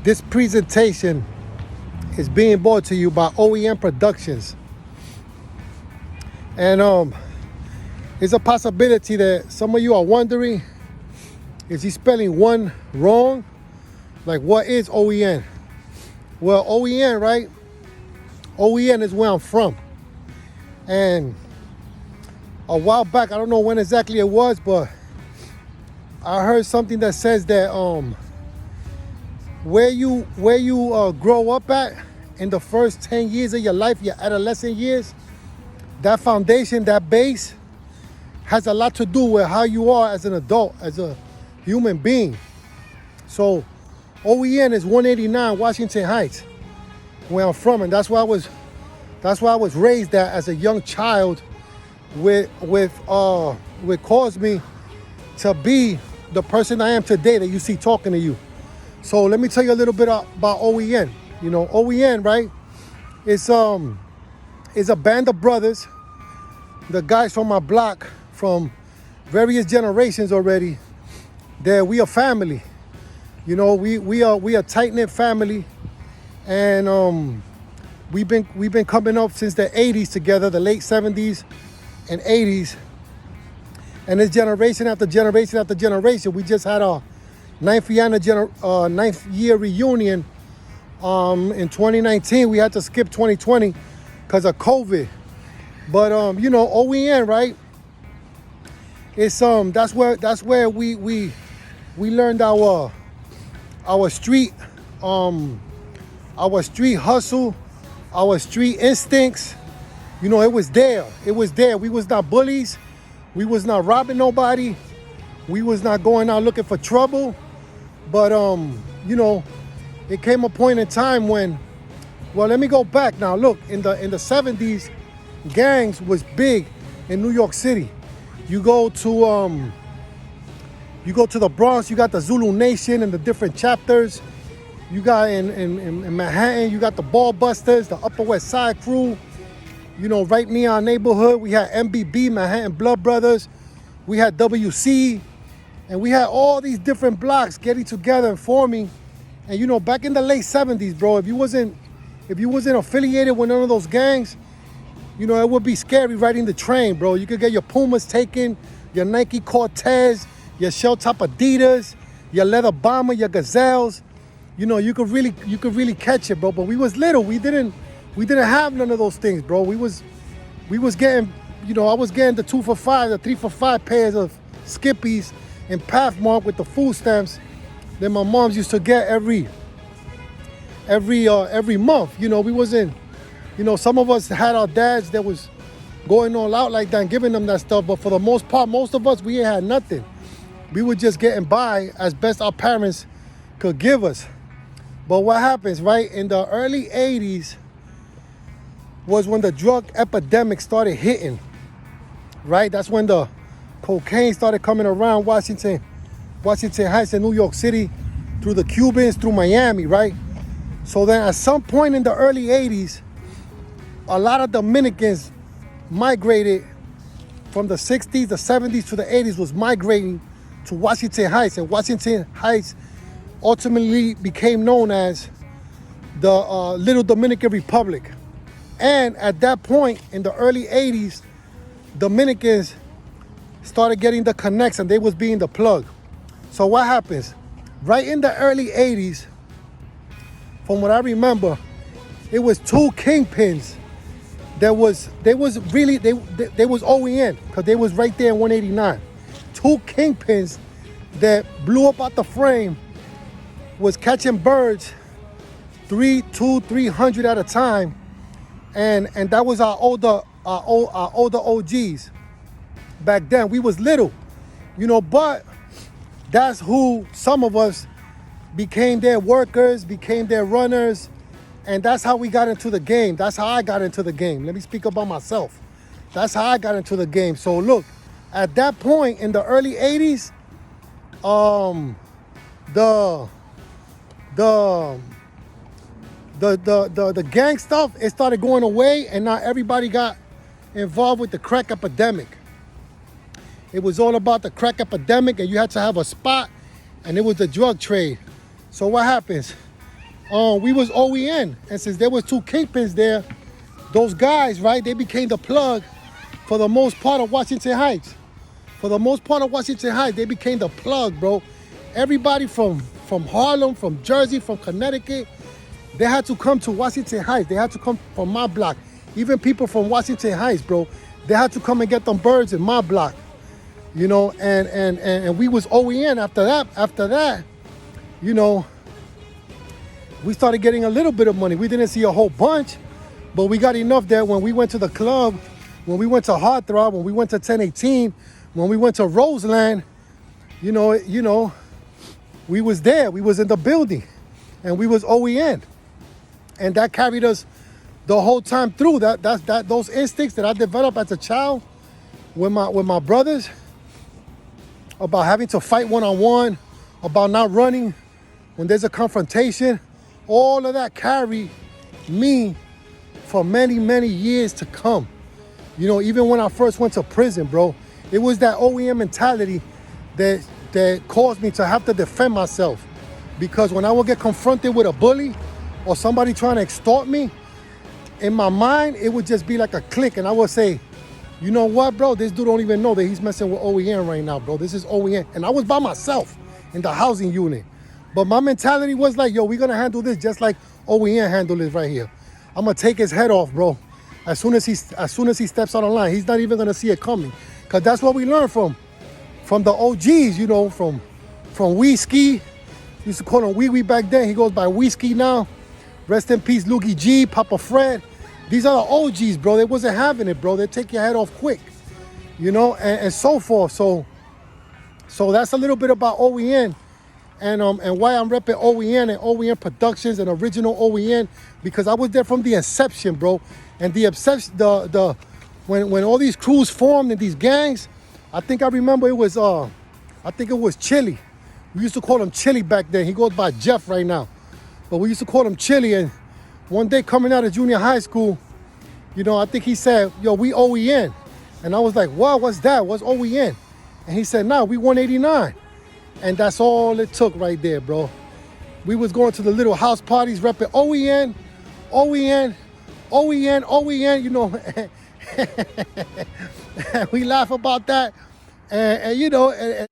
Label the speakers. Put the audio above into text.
Speaker 1: This presentation is being brought to you by O.E.N Productions. And it's a possibility that some of you are wondering, is he spelling one wrong? Like, what is O.E.N? Well, O.E.N, right? O.E.N is where I'm from. And a while back, I don't know when exactly it was, but I heard something that says that where you grow up at in the first 10 years of your life, your adolescent years, that foundation, that base, has a lot to do with how you are as an adult, as a human being. So O.E.N is 189 Washington Heights, where I'm from, and that's why I was raised at as a young child, with caused me to be the person I am today that you see talking to you. So let me tell you a little bit about O.E.N. You know, O.E.N, right? It's a band of brothers, the guys from my block, from various generations already, that we are family. You know, we are a tight-knit family, and we've been coming up since the 80s together, the late 70s and 80s. And it's generation after generation after generation. We just had our ninth year reunion in 2019. We had to skip 2020 because of COVID. But you know, O.E.N, right? It's that's where we learned our street hustle, our street instincts. You know, it was there. It was there. We was not bullies. We was not robbing nobody. We was not going out looking for trouble. But you know, it came a point in time when, well, let me go back now. Look, in the 70s, gangs was big in New York City. You go to the Bronx, you got the Zulu Nation and the different chapters. You got in Manhattan, you got the Ball Busters, the Upper West Side crew. You know, right near our neighborhood, we had MBB, Manhattan Blood Brothers. We had WC, and we had all these different blocks getting together and forming. And you know, back in the late 70s, bro, if you wasn't affiliated with none of those gangs, you know, it would be scary riding the train, bro. You could get your Pumas taken, your Nike Cortez, your shell top Adidas, your leather bomber, your Gazelles. You know, you could really catch it, bro. But we was little. We didn't have none of those things, bro. We was getting, you know, I was getting the 2 for $5, the 3 for $5 pairs of Skippies and Pathmark with the food stamps that my moms used to get every month. You know, we wasn't, you know, some of us had our dads that was going all out like that and giving them that stuff. But for the most part, most of us, we ain't had nothing. We were just getting by as best our parents could give us. But what happens, right? In the early 80s was when the drug epidemic started hitting, right? That's when the cocaine started coming around Washington Heights and New York City, through the Cubans, through Miami, right? So then at some point in the early 80s, a lot of Dominicans migrated from the 60s, the 70s to the 80s, was migrating to Washington Heights. And Washington Heights ultimately became known as the Little Dominican Republic. And at that point, in the early 80s, Dominicans started getting the connects and they was being the plug. So what happens? Right in the early 80s, from what I remember, it was two kingpins. They was O.E.N, because they was right there in 189. Two kingpins that blew up out the frame, was catching birds 300 at a time. And that was our older OGs. Back then, we was little, you know, but that's who some of us became their workers, became their runners, and that's how we got into the game. That's how I got into the game. Let me speak about myself. That's how I got into the game. So look, at that point in the early 80s, the gang stuff, it started going away, and now everybody got involved with the crack epidemic. It was all about the crack epidemic, and you had to have a spot, and it was the drug trade. So what happens? we was O.E.N. And since there was two kingpins there, those guys, right, they became the plug for the most part of Washington Heights. For the most part of Washington Heights, they became the plug, bro. Everybody from Harlem, from Jersey, from Connecticut, they had to come to Washington Heights. They had to come from my block. Even people from Washington Heights, bro, they had to come and get them birds in my block. You know, and we was O.E.N. after that. After that, you know, we started getting a little bit of money. We didn't see a whole bunch, but we got enough that when we went to the club, when we went to Heartthrob, when we went to 1018, when we went to Roseland, you know, we was there. We was in the building, and we was O.E.N. And that carried us the whole time through. Those instincts that I developed as a child with my brothers, about having to fight one-on-one, about not running when there's a confrontation, all of that carried me for many, many years to come. You know, even when I first went to prison, bro, it was that O.E.N. mentality that caused me to have to defend myself. Because when I would get confronted with a bully or somebody trying to extort me, in my mind, it would just be like a click, and I would say, you know what, bro? This dude don't even know that he's messing with O.E.N. right now, bro. This is O.E.N. And I was by myself in the housing unit. But my mentality was like, yo, we're going to handle this just like O.E.N. handled it right here. I'm going to take his head off, bro. As soon as he steps out of line, he's not even going to see it coming. Because that's what we learned from the OGs, you know, from Whiskey. Used to call him Wee Wee back then. He goes by Whiskey now. Rest in peace, Loogie G, Papa Fred. These are the OGs, bro. They wasn't having it, bro. They take your head off quick, you know, and so forth. So that's a little bit about O.E.N. and why I'm repping O.E.N. and O.E.N. Productions and original O.E.N. because I was there from the inception, bro. And the inception, when all these crews formed and these gangs, I think I remember it was Chili. We used to call him Chili back then. He goes by Jeff right now, but we used to call him Chili. And one day coming out of junior high school, you know, I think he said, yo, we O.E.N. And I was like, wow, what's that? What's O.E.N.? And he said, nah, we 189. And that's all it took right there, bro. We was going to the little house parties repping O.E.N., O.E.N., O.E.N., O.E.N., you know. We laugh about that. And you know,